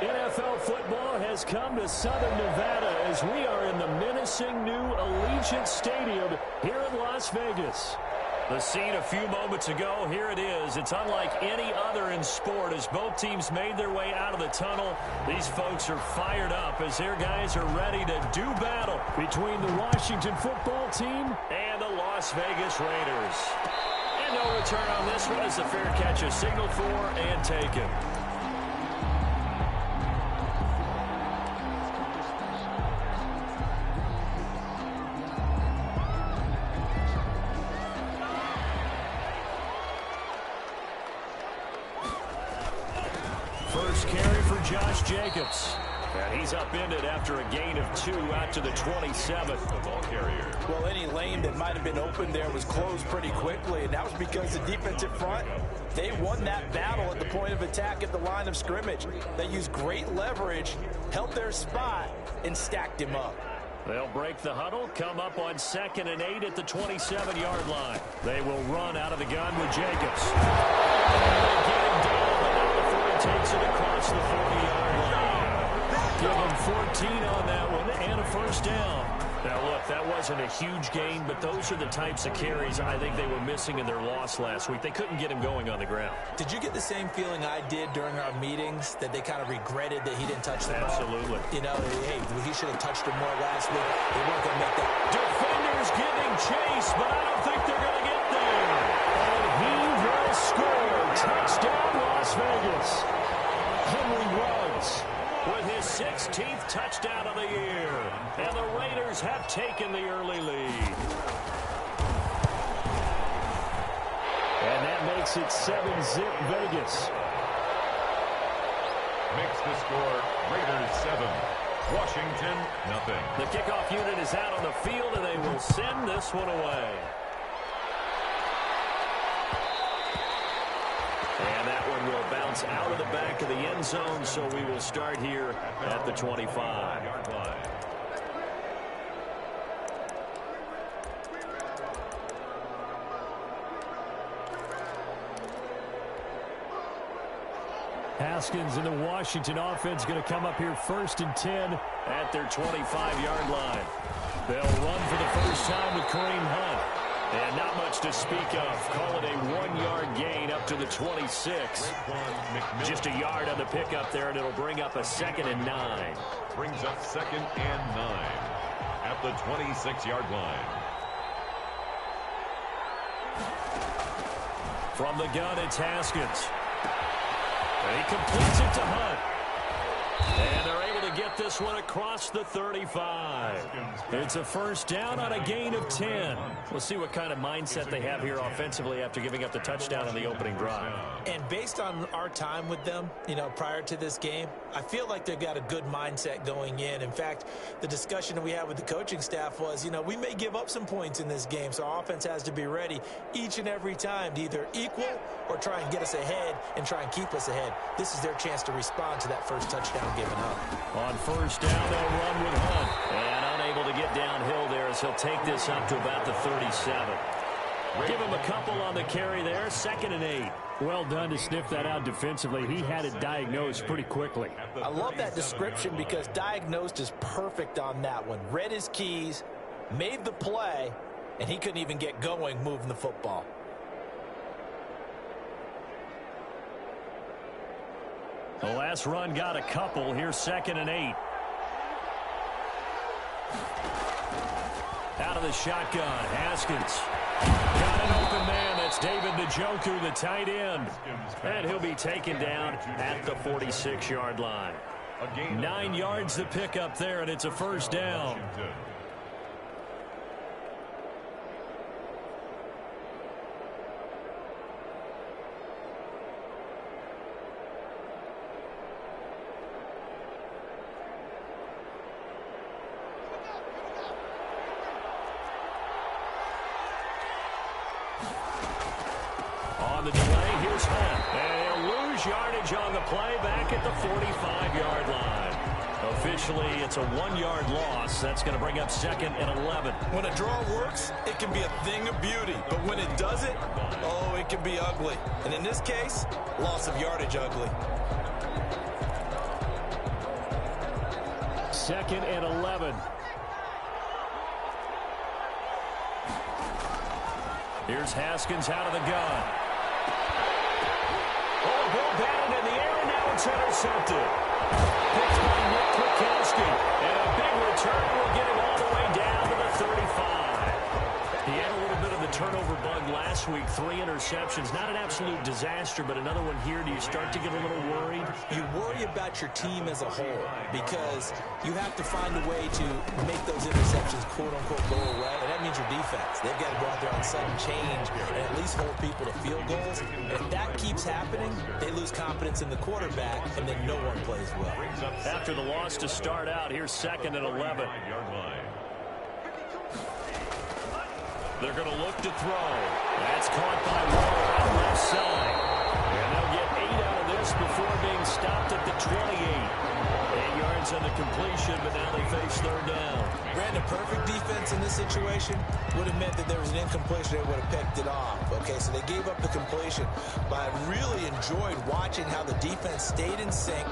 NFL football has come to Southern Nevada as we are in the menacing new Allegiant Stadium here in Las Vegas. The scene a few moments ago, here it is. It's unlike any other in sport as both teams made their way out of the tunnel. These folks are fired up as their guys are ready to do battle between the Washington football team and the Las Vegas Raiders. And no return on this one as the fair catch is signaled for and taken. First carry for Josh Jacobs. And he's upended after a gain of 2 out to the 27th. The ball carrier. Well, any lane that might have been open there was closed pretty quickly, and that was because the defensive front, they won that battle at the point of attack at the line of scrimmage. They used great leverage, held their spot, and stacked him up. They'll break the huddle, come up on 2nd and 8 at the 27-yard line. They will run out of the gun with Jacobs. They get him down, but now the Ford takes it across the 40-yard line. Give him 14 on that one and a first down. Now, look, that wasn't a huge gain, but those are the types of carries I think they were missing in their loss last week. They couldn't get him going on the ground. Did you get the same feeling I did during our meetings, that they kind of regretted that he didn't touch the ball? Absolutely. You know, hey, he should have touched him more last week. They weren't going to make that. Defenders giving chase, but I don't think they're going to get there. And he will score. Touchdown, Las Vegas. Henry Ruggs with his 16th touchdown of the year. And the Raiders have taken the early lead. And that makes it 7-zip Vegas. Makes the score Raiders 7, Washington nothing. The kickoff unit is out on the field, and they will send this one away. And that one will bounce out of the back of the end zone, so we will start here at the 25-yard line. Haskins and the Washington offense going to come up here 1st and 10 at their 25-yard line. They'll run for the first time with Kareem Hunt. And not much to speak of. Call it a 1-yard gain up to the 26. Just a yard on the pickup there, and it'll bring up a 2nd and 9. Brings up 2nd and 9 at the 26-yard line. From the gun, it's Haskins. And he completes it to Hunt. And they're able to get this one across the 35. It's a first down on a gain of 10. We'll see what kind of mindset they have here offensively after giving up the touchdown on the opening drive. And based on our time with them, you know, prior to this game, I feel like they've got a good mindset going in. In fact, the discussion that we had with the coaching staff was, you know, we may give up some points in this game, so our offense has to be ready each and every time to either equal or try and get us ahead and try and keep us ahead. This is their chance to respond to that first touchdown given up. On first down, they'll run with Hunt. And unable to get downhill there as he'll take this up to about the 37. Give him a couple on the carry there. 2nd and 8. Well done to sniff that out defensively. He had it diagnosed pretty quickly. I love that description because diagnosed is perfect on that one. Read his keys, made the play, and he couldn't even get going moving the football. The last run got a couple. Here's 2nd and 8. Out of the shotgun, Haskins. Got an open man. That's David Njoku, the tight end. And he'll be taken down at the 46-yard line. 9 yards to pick up there, and it's a first down. On the delay, here's Hunt. And he'll lose yardage on the play back at the 45-yard line. Officially, it's a 1-yard loss. That's going to bring up 2nd and 11. When a draw works, it can be a thing of beauty. But when it doesn't, oh, it can be ugly. And in this case, loss of yardage ugly. 2nd and 11. Here's Haskins out of the gun. Oh, ball batted in the air, and now it's intercepted. Picked by Nick Kwiatkowski. And a big return will get him all the way down to the 35. He had a little bit of the turnover bug last week. 3 interceptions. Not an absolute disaster, but another one here. Do you start to get a little worried? You worry about your team as a whole because you have to find a way to make those interceptions, quote-unquote, go away. And that means your defense. They've got to go out there on sudden change and at least hold people to field goals. And if that keeps happening, they lose confidence in the quarterback, and then no one plays well. After the loss to start out, here's 2nd and 11. They're going to look to throw. That's caught by Waller on the left side. And they'll get 8 out of this before being stopped at the 28. 8 yards on the completion, but now they face 3rd down. Brandon, perfect defense in this situation would have meant that there was an incompletion. They would have picked it off. Okay, so they gave up the completion. But I really enjoyed watching how the defense stayed in sync,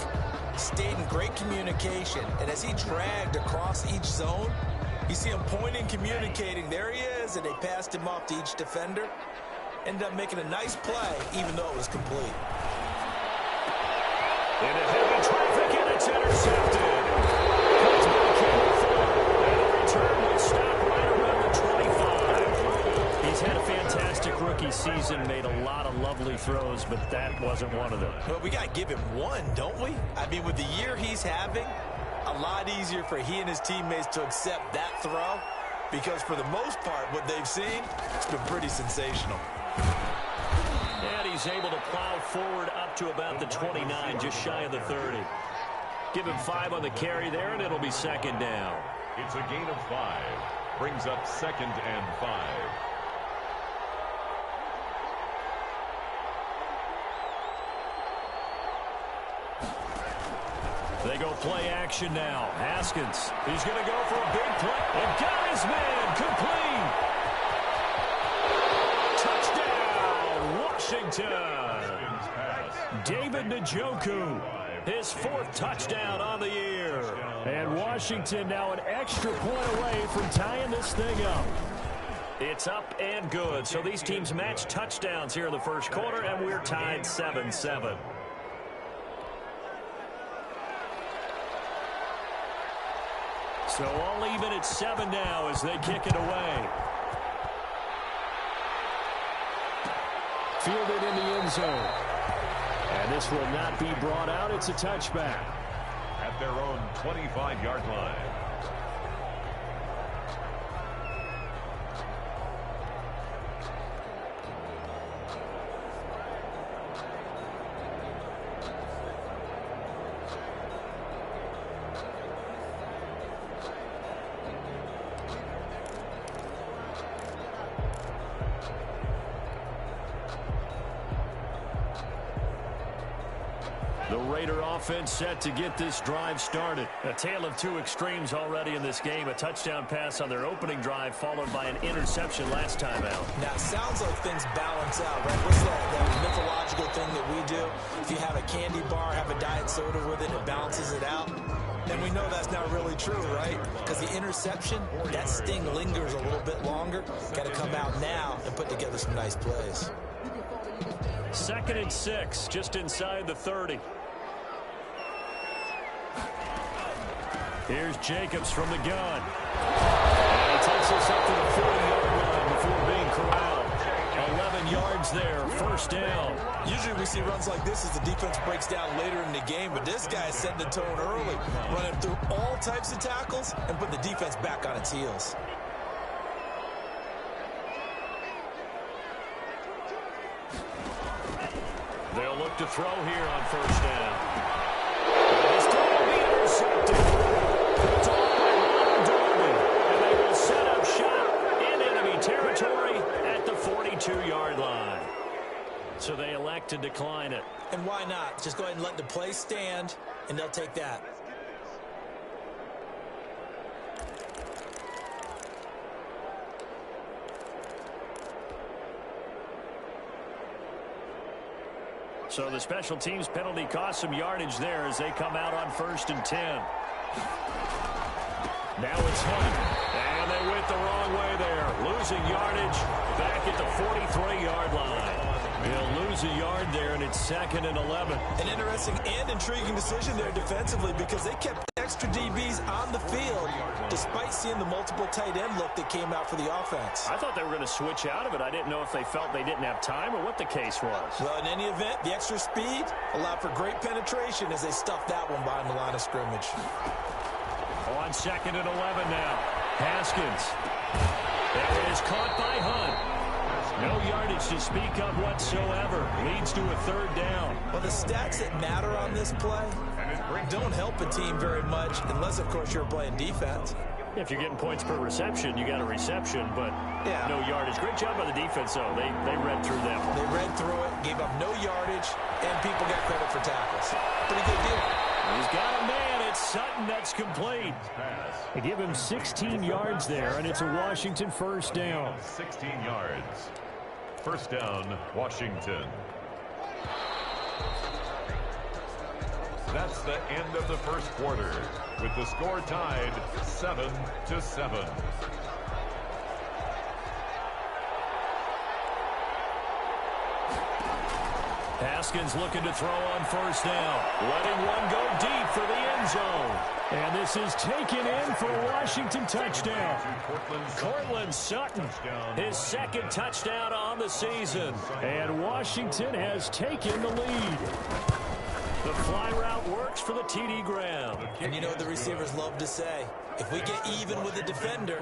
stayed in great communication. And as he dragged across each zone, you see him pointing, communicating. There he is, and they passed him off to each defender. Ended up making a nice play, even though it was complete. Into heavy traffic, and it's intercepted. Cuts back and the return will stop right around the 25. He's had a fantastic rookie season, made a lot of lovely throws, but that wasn't one of them. Well, we got to give him one, don't we? I mean, with the year he's having, a lot easier for he and his teammates to accept that throw because for the most part, what they've seen, it's been pretty sensational. And he's able to plow forward up to about the 29, just shy of the 30. Give him 5 on the carry there, and it'll be 2nd down. It's a gain of 5. Brings up 2nd and 5. They go play action now. Haskins, he's going to go for a big play. And got his man, complete. Touchdown, Washington. David Njoku, his 4th touchdown on the year. And Washington now an extra point away from tying this thing up. It's up and good. So these teams match touchdowns here in the first quarter, and we're tied 7-7. So all even at 7 now as they kick it away. Fielded in the end zone. And this will not be brought out. It's a touchback. At their own 25-yard line. The Raider offense set to get this drive started. A tale of 2 extremes already in this game. A touchdown pass on their opening drive followed by an interception last time out. Now, it sounds like things balance out, right? What's that mythological thing that we do? If you have a candy bar, have a diet soda with it, it balances it out. And we know that's not really true, right? Because the interception, that sting lingers a little bit longer. Got to come out now and put together some nice plays. 2nd and 6, just inside the 30. Here's Jacobs from the gun. And he takes us up to the 40-yard line before being corralled. 11 yards there, 1st down. Usually we see runs like this as the defense breaks down later in the game, but this guy is setting the tone early, running through all types of tackles and put the defense back on its heels. They'll look to throw here on 1st down. This time will be intercepted. It's all by Ronald Darby. And they will set up shop in enemy territory at the 42-yard line. So they elect to decline it. And why not? Just go ahead and let the play stand, and they'll take that. So the special teams penalty cost some yardage there as they come out on 1st and 10. Now it's Hunt. And they went the wrong way there. Losing yardage back at the 43-yard line. They'll lose a yard there, and it's 2nd and 11. An interesting and intriguing decision there defensively because they kept extra DBs on the field despite seeing the multiple tight end look that came out for the offense. I thought they were going to switch out of it. I didn't know if they felt they didn't have time or what the case was. Well, in any event, the extra speed allowed for great penetration as they stuffed that one behind the line of scrimmage. On 2nd and 11 now. Haskins. There it is, caught by Hunt. No yardage to speak of whatsoever. Leads to a 3rd down. Well, the stats that matter on this play don't help a team very much unless, of course, you're playing defense. If you're getting points per reception, you got a reception, but no yardage. Great job by the defense, though. They read through them. They read through it, gave up no yardage, and people got credit for tackles. Pretty good deal. He's got a man. It's Sutton that's complete. They give him 16 yards there, and it's a Washington 1st down. 16 yards. 1st down, Washington. That's the end of the 1st quarter, with the score tied 7-7. Haskins looking to throw on 1st down. Letting one go deep for the end zone. And this is taken in for a Washington touchdown. Cortland Sutton, his 2nd touchdown on the season. And Washington has taken the lead. The fly route works for the TD Graham. And you know what the receivers love to say? If we get even with the defender,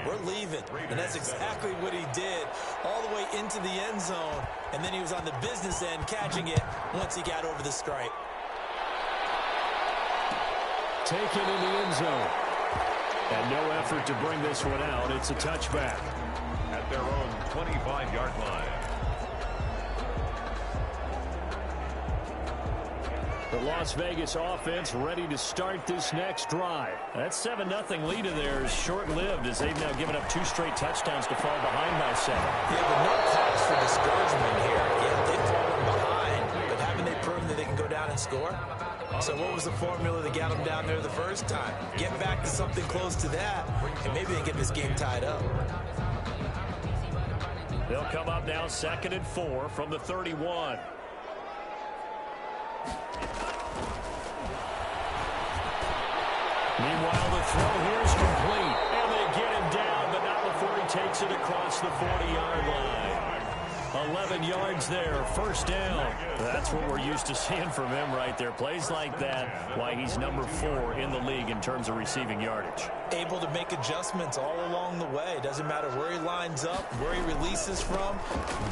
we're leaving. And that's exactly what he did all the way into the end zone. And then he was on the business end catching it once he got over the stripe. Taken in the end zone. And no effort to bring this one out. It's a touchback. At their own 25-yard line. The Las Vegas offense ready to start this next drive. That 7-0 lead of theirs is short-lived as they've now given up 2 straight touchdowns to fall behind by 7. Yeah, but no cause for discouragement here. Yeah, they've fallen behind, but haven't they proven that they can go down and score? So what was the formula that got them down there the first time? Get back to something close to that, and maybe they get this game tied up. They'll come up now 2nd and 4 from the 31. Meanwhile, the throw here is complete. And they get him down, but not before he takes it across the 40-yard line. 11 yards there, 1st down. That's what we're used to seeing from him right there. Plays like that, why he's number 4 in the league in terms of receiving yardage. Able to make adjustments all along the way. Doesn't matter where he lines up, where he releases from.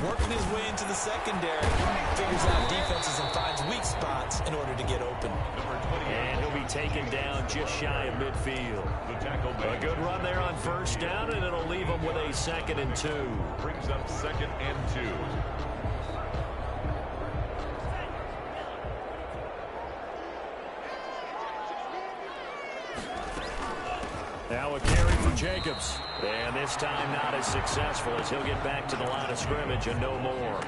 Working his way into the secondary. Figures out defenses and finds weak spots in order to get open. And he'll be taken down just shy of midfield. A good run there on 1st down, and it'll leave him with a 2nd and 2. Brings up 2nd and 2. Now a carry for Jacobs. And this time not as successful as he'll get back to the line of scrimmage and no more.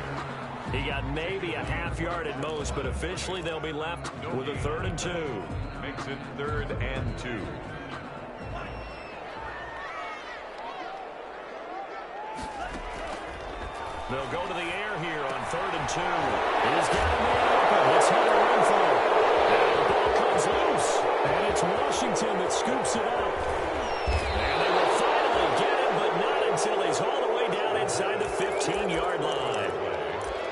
He got maybe a half yard at most, but officially they'll be left with a 3rd and 2. Makes it 3rd and 2. They'll go to the air here on 3rd and 2. He's got a man open. It's Hunter Renfro. And the ball comes loose. And it's Washington that scoops it up. And they will finally get him, but not until he's all the way down inside the 15-yard line.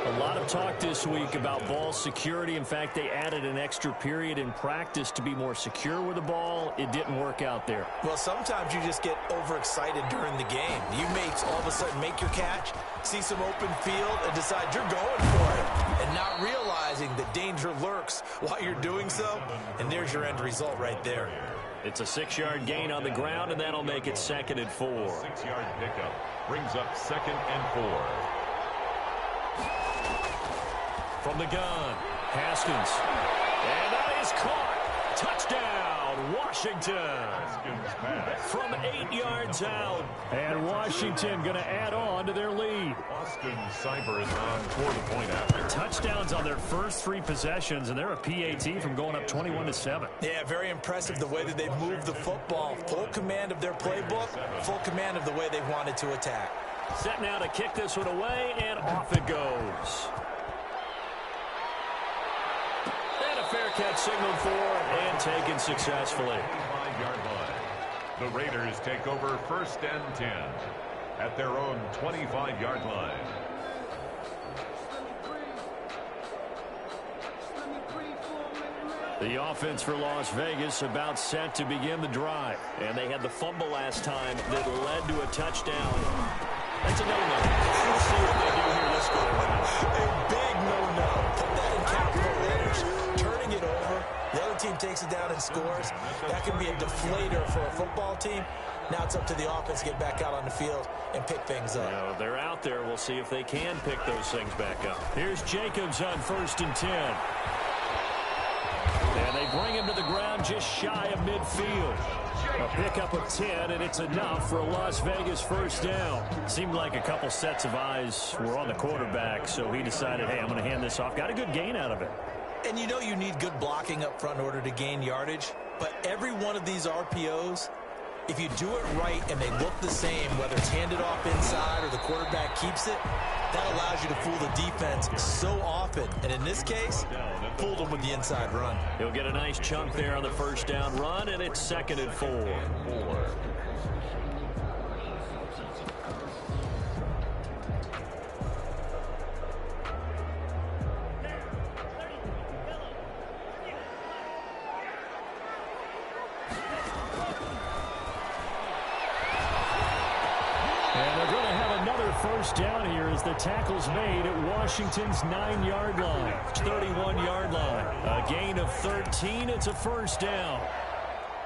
A lot of talk this week about ball security. In fact, they added an extra period in practice to be more secure with the ball. It didn't work out there. Well, sometimes you just get overexcited during the game. You may all of a sudden make your catch, see some open field, and decide you're going for it, and not realizing that danger lurks while you're doing so, and there's your end result right there. It's a 6-yard gain on the ground, and that'll make it 2nd and 4. 6-yard pickup brings up 2nd and 4. From the gun, Haskins. And that is caught. Touchdown, Washington. From 8 yards out. And Washington going to add on to their lead. Austin Cyber is on for the point after. Touchdowns on their first 3 possessions, and they're a PAT from going up 21-7. Yeah, very impressive the way that they've moved the football. Full command of their playbook, full command of the way they wanted to attack. Set now to kick this one away, and off it goes. And a fair catch signaled for and taken successfully. 5-yard line. The Raiders take over 1st and 10 at their own 25-yard line. The offense for Las Vegas about set to begin the drive. And they had the fumble last time that led to a touchdown. That's a no-no. We'll see what they do here this go around. A big no-no. Put that in capital letters. Turning it over. The other team takes it down and scores. That can be a deflator for a football team. Now it's up to the offense to get back out on the field and pick things up. If they're out there, we'll see if they can pick those things back up. Here's Jacobs on 1st and 10. And they bring him to the ground just shy of midfield. A pickup of 10, and it's enough for a Las Vegas 1st down. Seemed like a couple sets of eyes were on the quarterback, so he decided, hey, I'm going to hand this off. Got a good gain out of it. And you know you need good blocking up front in order to gain yardage. But every one of these RPOs, if you do it right and they look the same, whether it's handed off inside or the quarterback keeps it, that allows you to fool the defense so often. And in this case, fooled them with the inside run. He'll get a nice chunk there on the 1st down run, and it's 2nd and 4. First down here as the tackle's made at Washington's 9-yard line. 31-yard line. A gain of 13. It's a 1st down.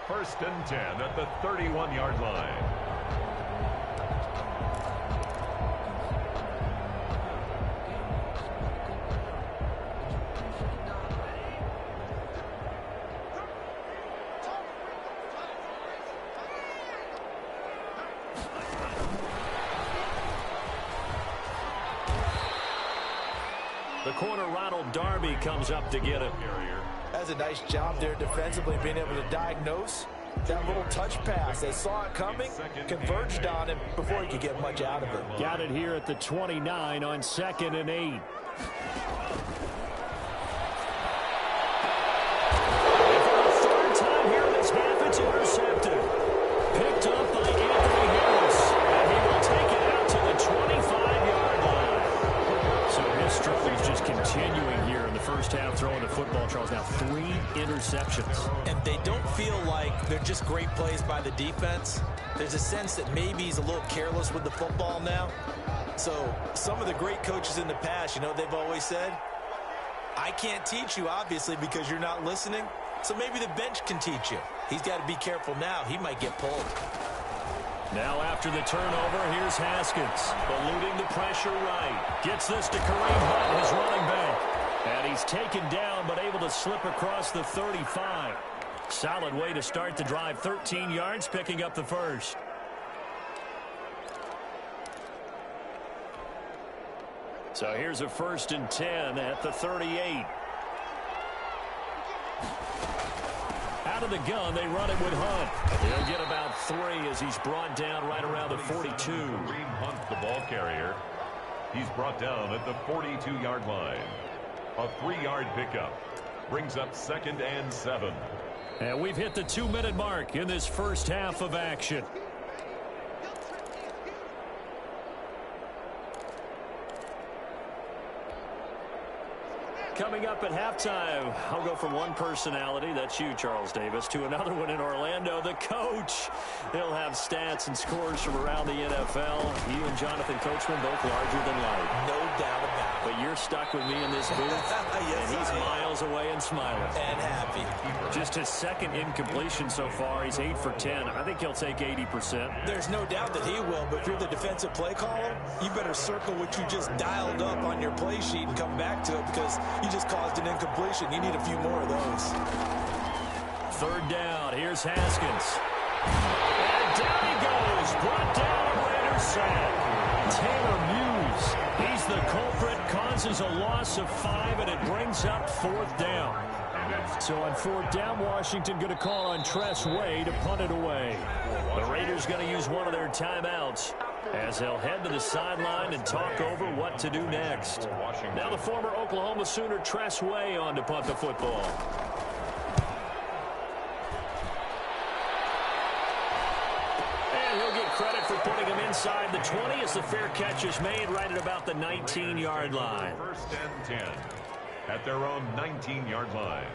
1st and 10 at the 31-yard line. The corner, Ronald Darby, comes up to get it. That's a nice job there defensively, being able to diagnose that little touch pass. They saw it coming, converged on it before he could get much out of it. Got it here at the 29 on 2nd and 8. For the 3rd time here in this half, it's intercepted. Picked up by Anthony Harris, and he will take it out to the 25-yard line. So his struggles just continuing here in the 1st half, throwing the football. Charles, now 3 interceptions. And they don't feel like they're just great plays by the defense. There's a sense that maybe he's a little careless with the football now. So some of the great coaches in the past, you know, they've always said, I can't teach you, obviously, because you're not listening. So maybe the bench can teach you. He's got to be careful now. He might get pulled. Now after the turnover, here's Haskins, eluding the pressure right. Gets this to Kareem Hunt, his running back. And he's taken down, but able to slip across the 35. Solid way to start the drive. 13 yards, picking up the 1st. So here's a 1st and 10 at the 38. Out of the gun, they run it with Hunt. He'll get about 3 as he's brought down right around the 42. Kareem Hunt, the ball carrier. He's brought down at the 42-yard line. A 3-yard pickup. Brings up 2nd and 7. And we've hit the 2-minute mark in this 1st half of action. Coming up at halftime, I'll go from one personality, that's you, Charles Davis, to another one in Orlando, the coach. He'll have stats and scores from around the NFL. You and Jonathan Coachman, both larger than life. No doubt about it. But you're stuck with me in this booth, yes, and he's miles away and smiling. And happy. Just his 2nd incompletion so far. He's 8 for 10. I think he'll take 80%. There's no doubt that he will, but if you're the defensive play caller, you better circle what you just dialed up on your play sheet and come back to it because you just caused an incompletion. You need a few more of those. 3rd down. Here's Haskins. And down he goes. Brought down. Raiders sack. Taylor Muse. He's the culprit. Causes a loss of 5, and it brings up 4th down. So on 4th down, Washington going to call on Tress Way to punt it away. The Raiders going to use one of their timeouts as they'll head to the sideline and talk over what to do next. Now the former Oklahoma Sooner Tress Way on to punt the football. And he'll get credit for putting him inside the 20 as the fair catch is made right at about the 19-yard line. 1st and 10 at their own 19-yard line.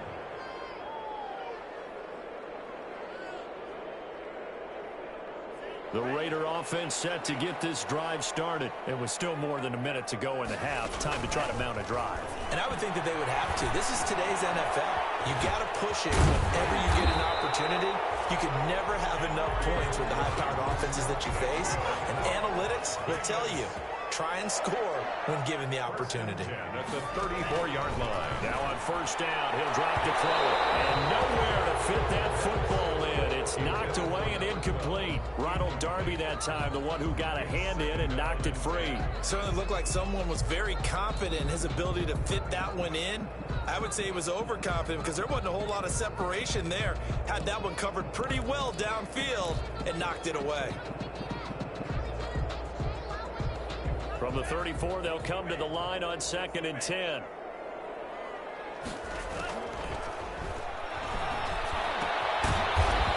The Raider offense set to get this drive started. It was still more than a minute to go in the half. Time to try to mount a drive. And I would think that they would have to. This is today's NFL. You got to push it whenever you get an opportunity. You can never have enough points with the high-powered offenses that you face. And analytics will tell you, try and score when given the opportunity. At the 34-yard line. Now on 1st down, he'll drop to throw it. And nowhere to fit that football in. It's knocked away and incomplete. Ronald Darby that time, the one who got a hand in and knocked it free. Certainly looked like someone was very confident in his ability to fit that one in. I would say he was overconfident because there wasn't a whole lot of separation there. Had that one covered pretty well downfield and knocked it away. From the 34, they'll come to the line on 2nd and 10.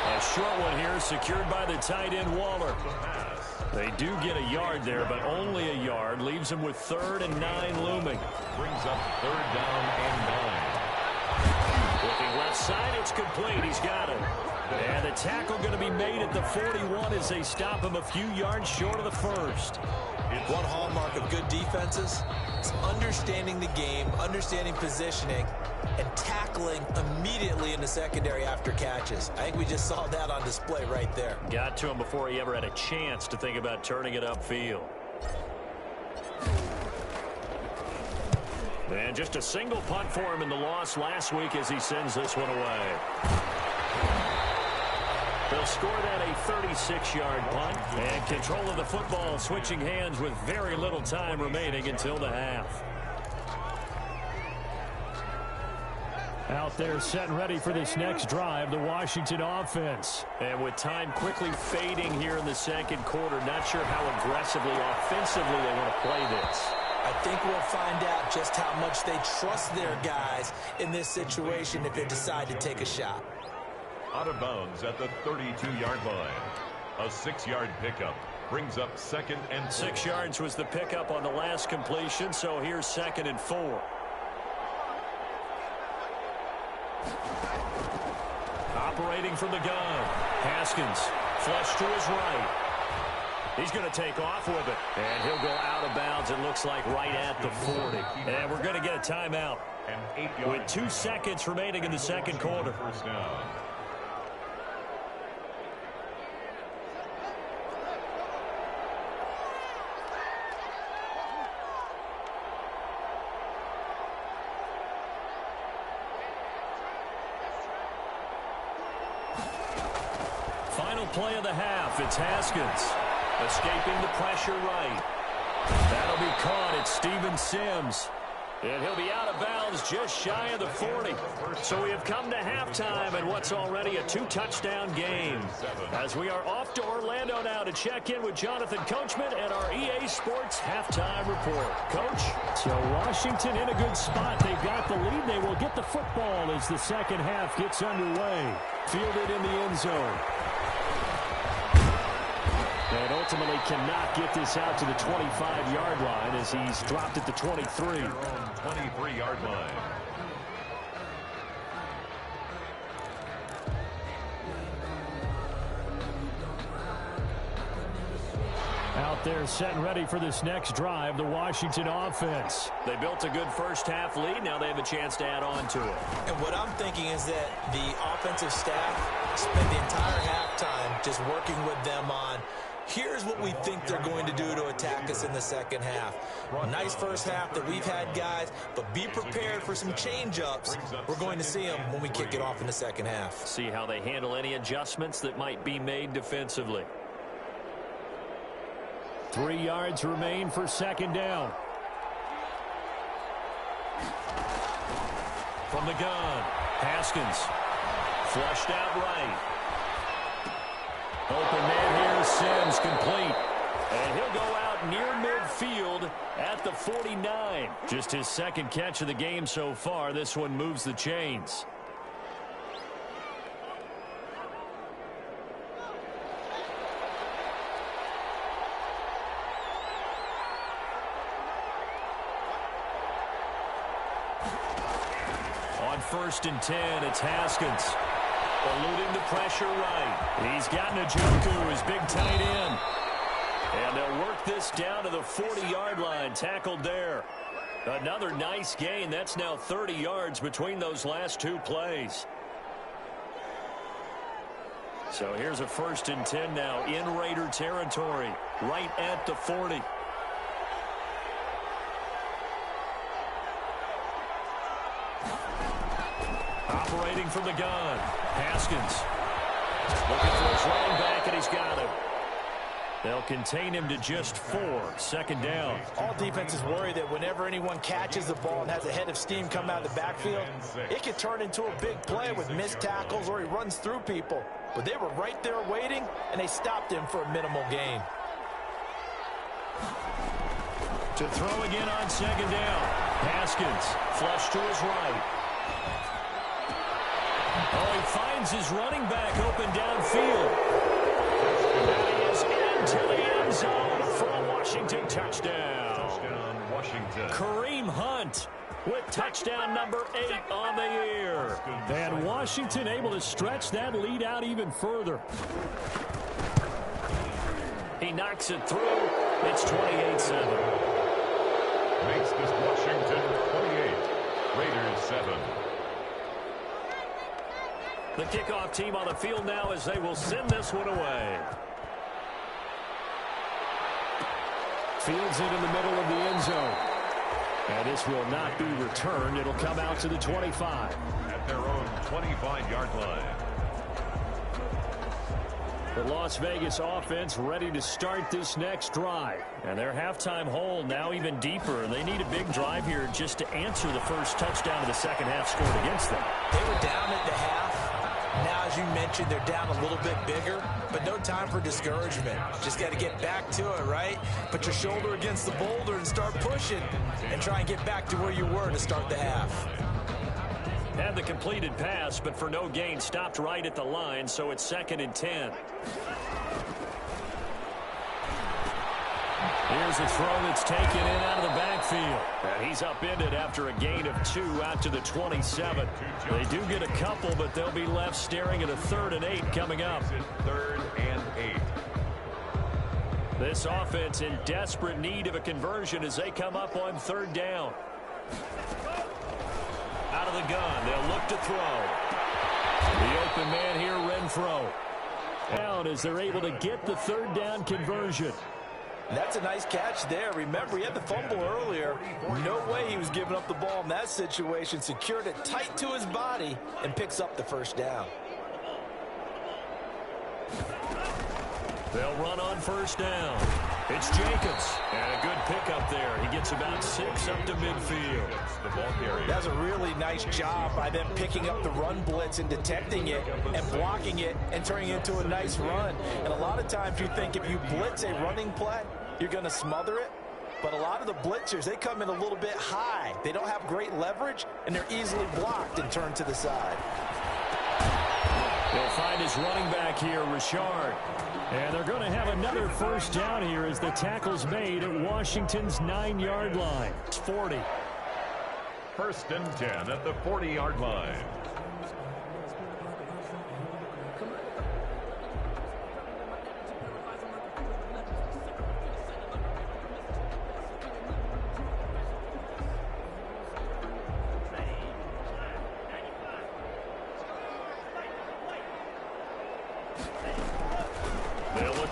A short one here, secured by the tight end Waller. They do get a yard there, but only a yard. Leaves them with 3rd and 9 looming. Brings up 3rd down and 9. Looking left side, it's complete. He's got it. And the tackle going to be made at the 41 as they stop him a few yards short of the 1st. One hallmark of good defenses is understanding the game, understanding positioning, and tackling immediately in the secondary after catches. I think we just saw that on display right there. Got to him before he ever had a chance to think about turning it upfield. And just a single punt for him in the loss last week as he sends this one away. They'll score that a 36-yard punt, and control of the football switching hands with very little time remaining until the half. Out there set and ready for this next drive, the Washington offense. And with time quickly fading here in the 2nd quarter, not sure how aggressively, offensively they want to play this. I think we'll find out just how much they trust their guys in this situation if they decide to take a shot. Out of bounds at the 32-yard line. A 6-yard pickup brings up 2nd and 4. 6 yards was the pickup on the last completion, so here's 2nd and 4. Operating from the gun. Haskins, flush to his right. He's going to take off with it. And he'll go out of bounds, it looks like, right at the 40. And we're going to get a timeout. With 2 seconds remaining in the 2nd quarter. 1st down. Final play of the half. It's Haskins escaping the pressure right. That'll be caught. It's Steven Sims. And he'll be out of bounds just shy of the 40. So we have come to halftime in what's already a 2-touchdown game. As we are off to Orlando now to check in with Jonathan Coachman and our EA Sports halftime report. Coach? So Washington in a good spot. They've got the lead. They will get the football as the 2nd half gets underway. Fielded in the end zone. And ultimately cannot get this out to the 25-yard line as he's dropped at the 23. 23-yard line. Out there set and ready for this next drive, the Washington offense. They built a good first half lead. Now they have a chance to add on to it. And what I'm thinking is that the offensive staff spent the entire halftime just working with them on Here's what we think they're going to do to attack us in the second half. Nice first half that we've had, guys, but be prepared for some change-ups. We're going to see them when we kick it off in the second half. See how they handle any adjustments that might be made defensively. 3 yards remain for second down. From the gun, Haskins. Flushed out right. Open man here, Sims, complete. And he'll go out near midfield at the 49. Just his second catch of the game so far. This one moves the chains. On 1st and 10, it's Haskins. Eluding the pressure right. He's got Njoku, his big tight end. And they'll work this down to the 40-yard line. Tackled there. Another nice gain. That's now 30 yards between those last 2 plays. So here's a 1st and 10 now in Raider territory. Right at the 40. Operating from the gun. Haskins. Looking for his running back, and he's got him. They'll contain him to just 4. 2nd down. All defenses worry that whenever anyone catches the ball and has a head of steam come out of the backfield, it could turn into a big play with missed tackles or he runs through people. But they were right there waiting, and they stopped him for a minimal gain. To throw again on 2nd down. Haskins, flush to his right. Oh, he finds his running back open downfield. And he is into the end zone for a Washington touchdown. Touchdown, Washington. Kareem Hunt with touchdown number 8 on the year. And Washington able to stretch that lead out even further. He knocks it through. It's 28-7. Makes this Washington 28. Raiders 7. The kickoff team on the field now as they will send this one away. Fields it in the middle of the end zone. And this will not be returned. It'll come out to the 25. At their own 25-yard line. The Las Vegas offense ready to start this next drive. And their halftime hole now even deeper. They need a big drive here just to answer the first touchdown of the second half scored against them. They were down at the half. Now, as you mentioned, they're down a little bit bigger, but no time for discouragement. Just got to get back to it, right? Put your shoulder against the boulder and start pushing and try and get back to where you were to start the half. Had the completed pass, but for no gain, stopped right at the line, so it's 2nd and 10. Here's a throw that's taken in out of the backfield. And he's upended after a gain of 2 out to the 27. They do get a couple, but they'll be left staring at a 3rd and 8 coming up. 3rd and 8. This offense in desperate need of a conversion as they come up on 3rd down. Out of the gun, they'll look to throw. The open man here, Renfro. Down as they're able to get the 3rd down conversion. That's a nice catch there. Remember, he had the fumble earlier. No way he was giving up the ball in that situation. Secured it tight to his body and picks up the 1st down. They'll run on 1st down. It's Jacobs. And a good pickup there. He gets about 6 up to midfield. The ball carrier. That's a really nice job by them picking up the run blitz and detecting it and blocking it and turning it into a nice run. And a lot of times you think if you blitz a running play, you're going to smother it. But a lot of the blitzers, they come in a little bit high. They don't have great leverage, and they're easily blocked and turned to the side. They'll find his running back here, Richard. And they're going to have another 1st down here as the tackle's made at Washington's 9-yard line. It's 40. 1st and 10 at the 40-yard line.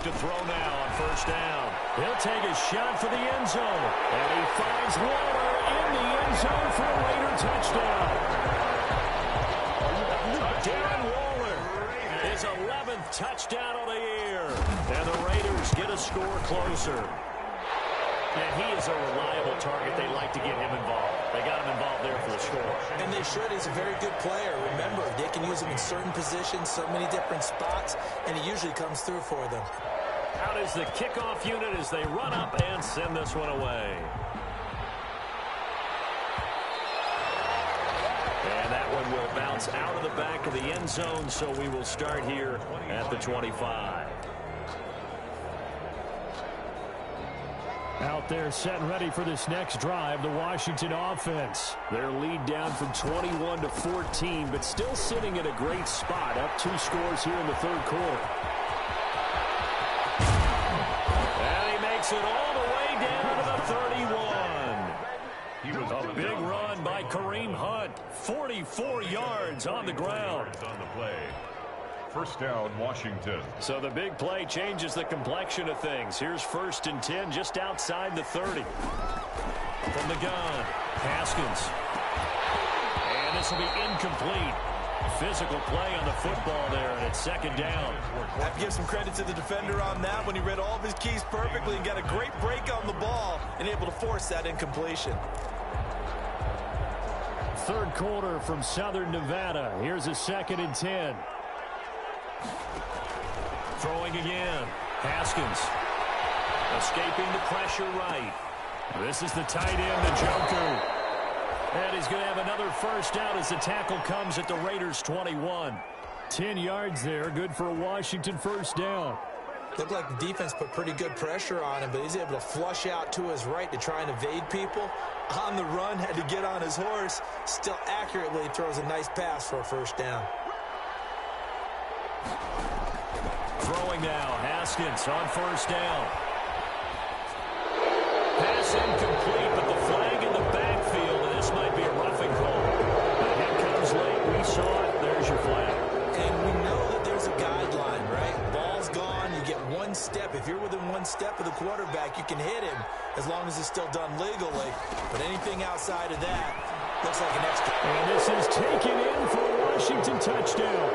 to throw now on first down. He'll take a shot for the end zone. And he finds Waller in the end zone for a Raider touchdown. Darren Waller, his 11th touchdown of the year. And the Raiders get a score closer. And he is a reliable target. They like to get him involved. They got him involved there for the score. And they should. He's a very good player. Remember, they can use him in certain positions, so many different spots, and he usually comes through for them. Out is the kickoff unit as they run up and send this one away. And that one will bounce out of the back of the end zone, so we will start here at the 25. Out there set and ready for this next drive, the Washington offense. Their lead down from 21 to 14, but still sitting at a great spot, up 2 scores here in the third quarter. And he makes it all the way down to the 31. A big run by Kareem Hunt, 44 yards on the ground. On the play. First down, Washington. So the big play changes the complexion of things. Here's 1st and 10 just outside the 30. From the gun, Haskins. And this will be incomplete. Physical play on the football there, and it's 2nd down. I have to give some credit to the defender on that when he read all of his keys perfectly and got a great break on the ball and able to force that incompletion. Third quarter from Southern Nevada. Here's a 2nd and 10. Throwing again. Haskins. Escaping the pressure right. This is the tight end, Njoku. And he's going to have another first down as the tackle comes at the Raiders' 21. 10 yards there. Good for a Washington first down. Looked like the defense put pretty good pressure on him, but he's able to flush out to his right to try and evade people. On the run, had to get on his horse. Still accurately throws a nice pass for a first down. Throwing now, Haskins on first down. Pass incomplete, but the flag in the backfield, and this might be a roughing call. The hit comes late. We saw it. There's your flag. And we know that there's a guideline, right? Ball's gone. You get 1 step. If you're within 1 step of the quarterback, you can hit him as long as it's still done legally. But anything outside of that looks like an extra. And this is taken in for a Washington touchdown.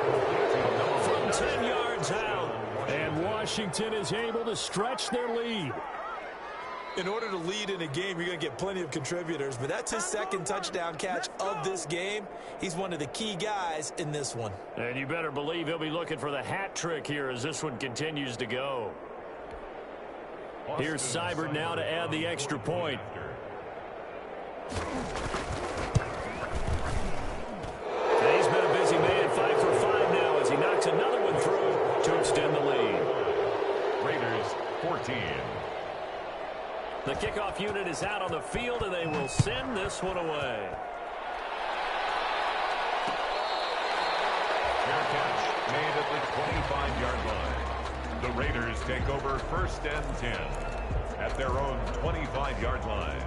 From 10 yards out. And Washington is able to stretch their lead. In order to lead in a game, you're going to get plenty of contributors, but that's his 2nd touchdown catch of this game. He's one of the key guys in this one. And you better believe he'll be looking for the hat trick here as this one continues to go. Here's Seibert now to add the extra point. And he's been a busy man, 5 for 5 now as he knocks another one through to extend the lead. Raiders 14. The kickoff unit is out on the field, and they will send this one away. Fair catch made at the 25-yard line. The Raiders take over 1st and 10 at their own 25-yard line.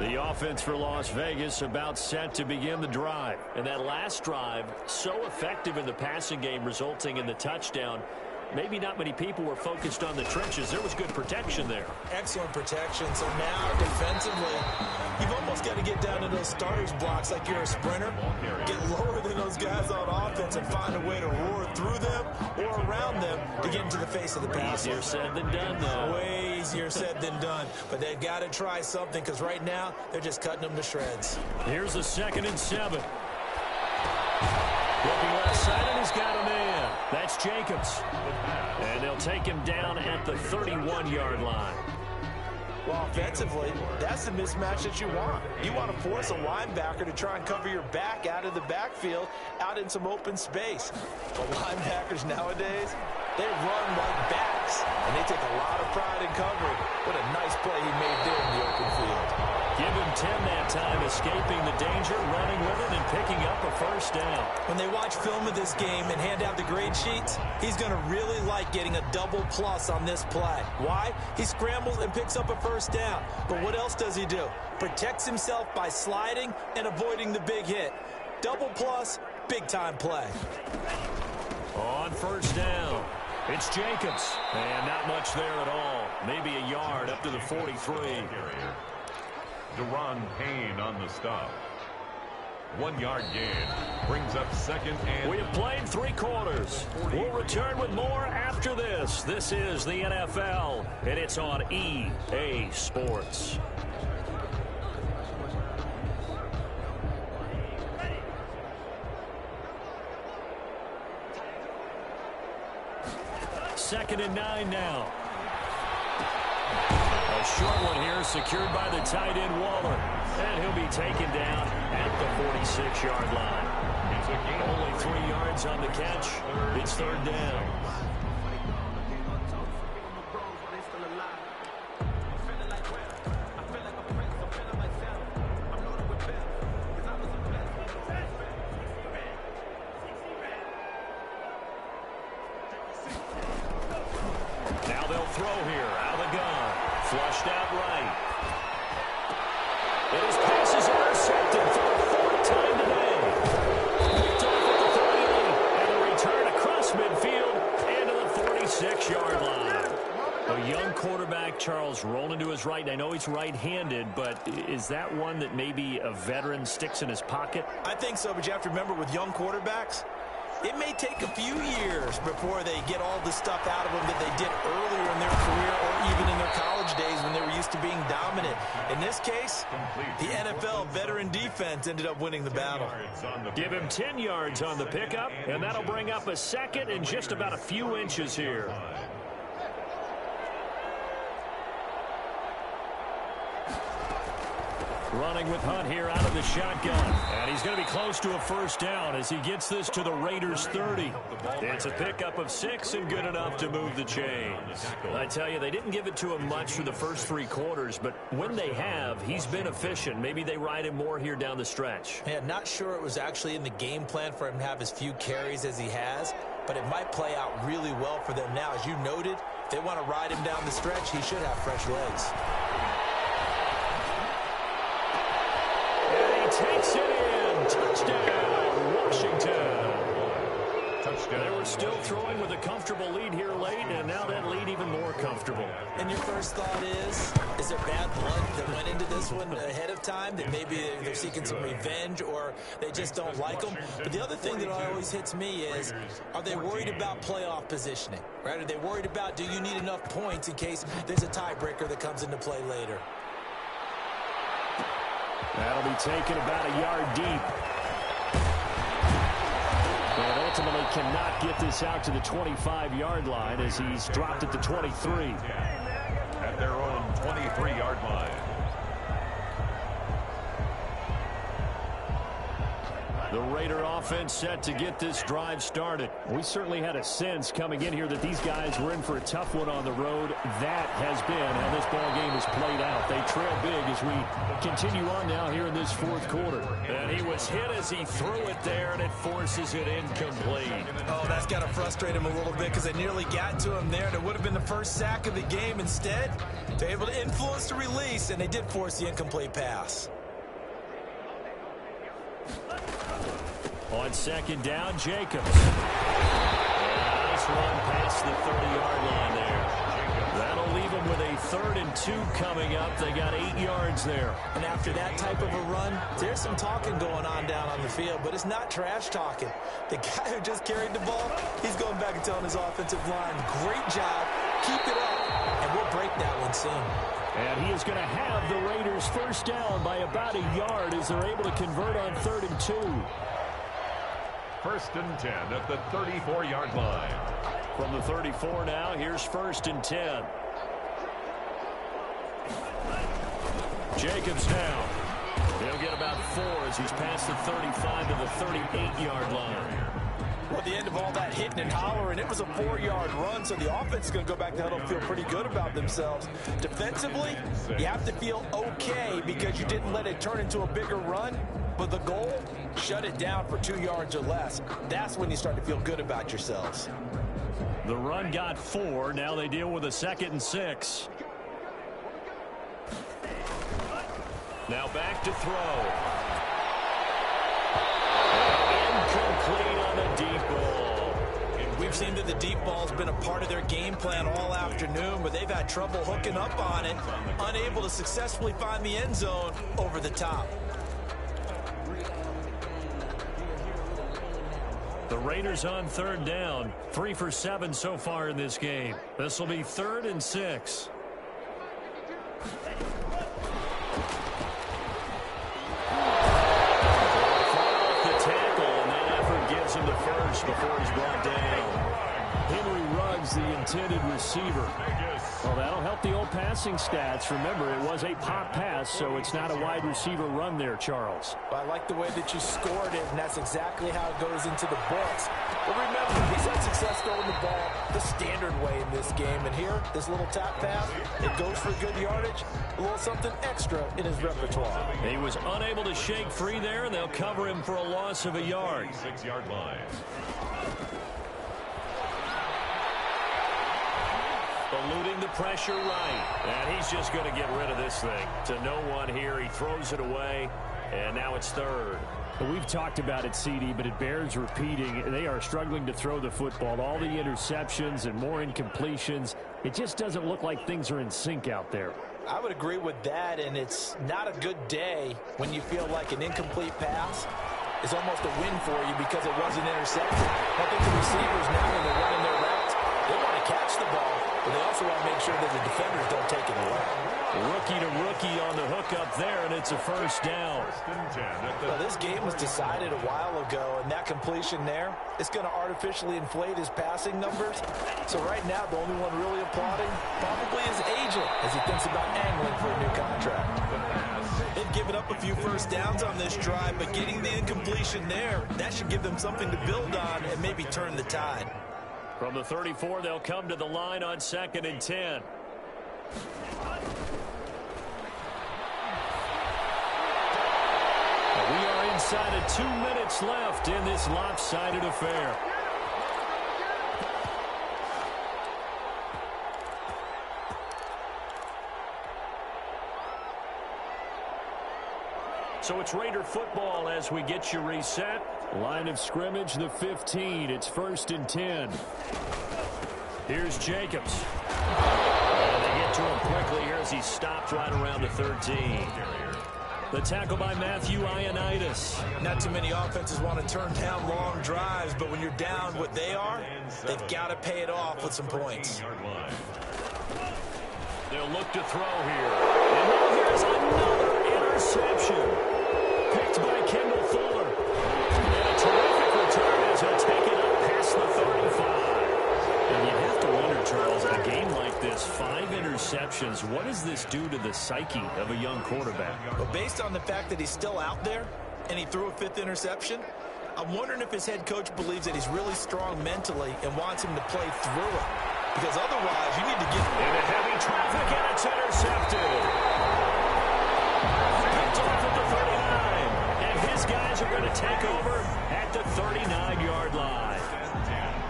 The offense for Las Vegas about set to begin the drive. And that last drive, so effective in the passing game, resulting in the touchdown. Maybe not many people were focused on the trenches. There was good protection there. Excellent protection. So now, defensively, you've almost got to get down to those starters blocks like you're a sprinter. Get lower than those guys on offense and find a way to roar through them or around them to get into the face of the pass. Easier said than done, though. Way easier said than done. But they've got to try something because right now, they're just cutting them to shreds. Here's a 2nd and 7. Looking left side, and he's got a man. That's Jacobs. And they'll take him down at the 31-yard line. Well, offensively, that's the mismatch that you want. You want to force a linebacker to try and cover your back out of the backfield, out in some open space. But linebackers nowadays, they run like backs, and they take a lot of pride in covering. What a nice play he made there in the open field. Give him 10 that time, escaping the danger, running with it, and picking up a first down. When they watch film of this game and hand out the grade sheets, he's going to really like getting a double plus on this play. Why? He scrambles and picks up a first down. But what else does he do? Protects himself by sliding and avoiding the big hit. Double plus, big-time play. On first down, it's Jacobs. And not much there at all. Maybe a yard up to the 43. Deron Payne on the stop. 1 yard gain. Brings up second and... We have played 3 quarters. We'll return with more after this. This is the NFL, and it's on EA Sports. Second and 9 now. A short one here, secured by the tight end Waller. And he'll be taken down at the 46-yard line. Only 3 yards on the catch. It's third down. Now they'll throw here out of the gun. Flushed out right. And his pass is intercepted for the 4th time today. Picked off at the 38, and a return across midfield and to the 46-yard line. A young quarterback, Charles, rolling to his right. I know he's right-handed, but is that one that maybe a veteran sticks in his pocket? I think so, but you have to remember with young quarterbacks, it may take a few years before they get all the stuff out of them that they did earlier in their career or even in their college days when they were used to being dominant. In this case, the NFL veteran defense ended up winning the battle. Give him 10 yards on the pickup, and that'll bring up a second and just about a few inches here. Running with Hunt here out of the shotgun. And he's going to be close to a first down as he gets this to the Raiders' 30. It's a pickup of 6 and good enough to move the chains. I tell you, they didn't give it to him much for the first 3 quarters, but when they have, he's been efficient. Maybe they ride him more here down the stretch. Yeah, not sure it was actually in the game plan for him to have as few carries as he has, but it might play out really well for them now. As you noted, if they want to ride him down the stretch, he should have fresh legs. Takes it in. Touchdown, Washington. Touchdown. They were still throwing with a comfortable lead here late, and now that lead even more comfortable. And your first thought is there bad blood that went into this one ahead of time, that maybe they're seeking some revenge or they just don't like them? But the other thing that always hits me is, are they worried about playoff positioning? Right? Are they worried about, do you need enough points in case there's a tiebreaker that comes into play later? That'll be taken about a yard deep. And ultimately cannot get this out to the 25-yard line as he's dropped at the 23. At their own 23-yard line. The Raider offense set to get this drive started. We certainly had a sense coming in here that these guys were in for a tough one on the road. That has been how this ball game has played out. They trail big as we continue on now here in this 4th quarter. And he was hit as he threw it there, and it forces it incomplete. Oh, that's got to frustrate him a little bit because they nearly got to him there, and it would have been the first sack of the game. Instead, they're able to influence the release, and they did force the incomplete pass. On second down, Jacobs. Nice run past the 30-yard line there. That'll leave them with a 3rd and 2 coming up. They got 8 yards there. And after that type of a run, there's some talking going on down on the field, but it's not trash talking. The guy who just carried the ball, he's going back and telling his offensive line, great job, keep it up, and we'll break that one soon. And he is going to have the Raiders first down by about a yard as they're able to convert on 3rd and 2. 1st and 10 at the 34-yard line. From the 34 now, here's 1st and 10. Jacobs now. He'll get about 4 as he's past the 35 to the 38-yard line. Well, at the end of all that hitting and hollering, it was a 4-yard run, so the offense is going to go back to huddle and feel pretty good about themselves. Defensively, you have to feel okay because you didn't let it turn into a bigger run, but the goal, shut it down for 2 yards or less. That's when you start to feel good about yourselves. The run got 4. Now they deal with a 2nd and 6. Now back to throw. Incomplete on the deep ball. we've seen that the deep ball's been a part of their game plan all afternoon, but they've had trouble hooking up on it, unable to successfully find the end zone over the top. The Raiders on third down, 3 for 7 so far in this game. This will be 3rd and 6. The tackle, and that effort gives him the first before he's brought down. Henry Ruggs, the intended receiver. Well, that'll help the old passing stats. Remember, it was a pop pass, so it's not a wide receiver run there, Charles. I like the way that you scored it, and that's exactly how it goes into the books. But remember, he's had success throwing the ball the standard way in this game. And here, this little tap pass, it goes for good yardage, a little something extra in his repertoire. He was unable to shake free there, and they'll cover him for a loss of a yard. 6-yard line. Eluding the pressure right. And he's just going to get rid of this thing. To no one here. He throws it away. And now it's 3rd. Well, we've talked about it, CD, but it bears repeating. They are struggling to throw the football. All the interceptions and more incompletions. It just doesn't look like things are in sync out there. I would agree with that, and it's not a good day when you feel like an incomplete pass is almost a win for you because it wasn't intercepted. I think the receivers now, when they're running their routes, they want to catch the ball, but they also want to make sure that the defenders don't take it away. Rookie to rookie on the hook up there, and it's a first down. Well, this game was decided a while ago, and that completion there is going to artificially inflate his passing numbers. So right now, the only one really applauding probably his agent as he thinks about angling for a new contract. They've given up a few first downs on this drive, but getting the incompletion there, that should give them something to build on and maybe turn the tide. From the 34, they'll come to the line on 2nd and 10. We are inside of 2 minutes left in this lopsided affair. So it's Raider football as we get you reset. Line of scrimmage, the 15. It's 1st and 10. Here's Jacobs. And they get to him quickly here as he stopped right around the 13. The tackle by Matthew Ioannidis. Not too many offenses want to turn down long drives, but when you're down what they are, they've got to pay it off with some points. They'll look to throw here. And now here's another interception. Picked by Kendall Fuller. And a terrific return as he'll take it up past the 35. And you have to wonder, Charles, in a game like this, 5 interceptions, what does this do to the psyche of a young quarterback? Well, based on the fact that he's still out there and he threw a 5th interception, I'm wondering if his head coach believes that he's really strong mentally and wants him to play through it. Because otherwise, you need to get into heavy traffic, and it's intercepted. Picked off at the 39. And his guys are going to take over at the 39-yard line.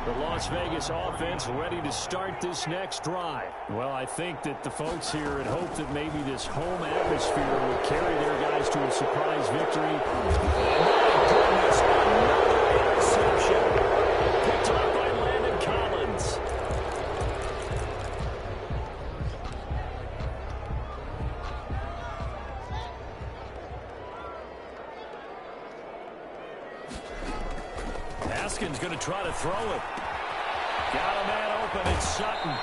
The Las Vegas offense ready to start this next drive. Well, I think that the folks here had hoped that maybe this home atmosphere would carry their guys to a surprise victory. My goodness, another interception. Picked up by Landon Collins. Haskins going to try to throw it. Got a man open. It's Sutton.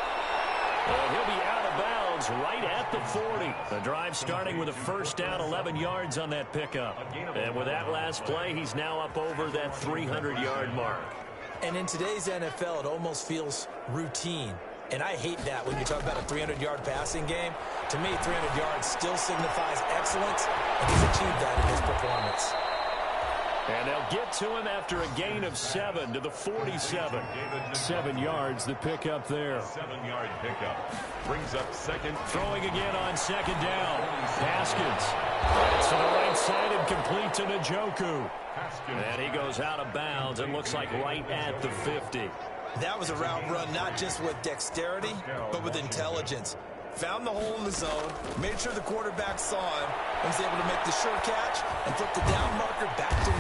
He'll be out of bounds right at the 40. The drive starting with a first down, 11 yards on that pickup. And with that last play, he's now up over that 300-yard mark. And in today's NFL, it almost feels routine. And I hate that when you talk about a 300-yard passing game. To me, 300 yards still signifies excellence, and he's achieved that in his performance. And they'll get to him after a gain of 7 to the 47. 7 yards, the pickup there. 7-yard pickup. Brings up 2nd. Throwing again on 2nd down. Haskins. It's to the right side and complete to Njoku. And he goes out of bounds and looks like right at the 50. That was a route run not just with dexterity, but with intelligence. Found the hole in the zone, made sure the quarterback saw him, and was able to make the sure catch and flip the down marker back to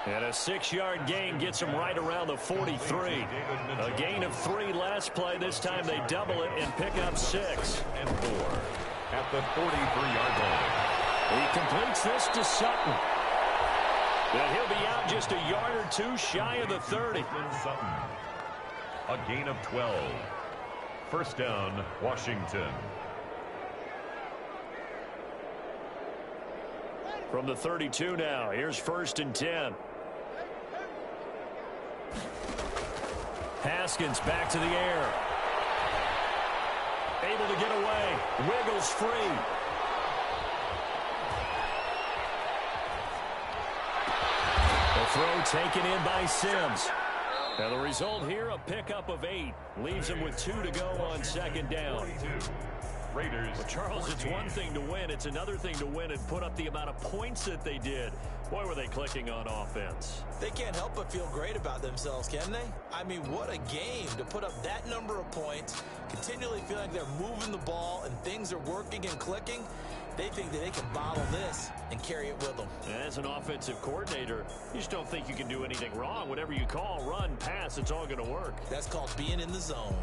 1. And a 6-yard gain gets them right around the 43. A gain of 3 last play. This time they double it and pick up 6. And 4 at the 43-yard line. He completes this to Sutton. And he'll be out just a yard or 2 shy of the 30. Sutton. A gain of 12. First down, Washington. From the 32 now, here's 1st and 10. Haskins back to the air. Able to get away. Wiggles free. The throw taken in by Sims. Now the result here, a pickup of 8. Leaves him with 2 to go on 2nd down. Raiders. Well, Charles, it's one thing to win. It's another thing to win and put up the amount of points that they did. Boy, were they clicking on offense. They can't help but feel great about themselves, can they? I mean, what a game to put up that number of points, continually feel like they're moving the ball and things are working and clicking. They think that they can bottle this and carry it with them. As an offensive coordinator, you just don't think you can do anything wrong. Whatever you call, run, pass, it's all going to work. That's called being in the zone.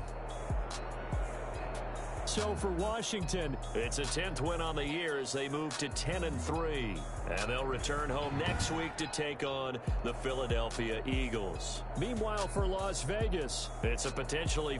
So for Washington, it's a 10th win on the year as they move to 10-3. And they'll return home next week to take on the Philadelphia Eagles. Meanwhile, for Las Vegas, it's a potentially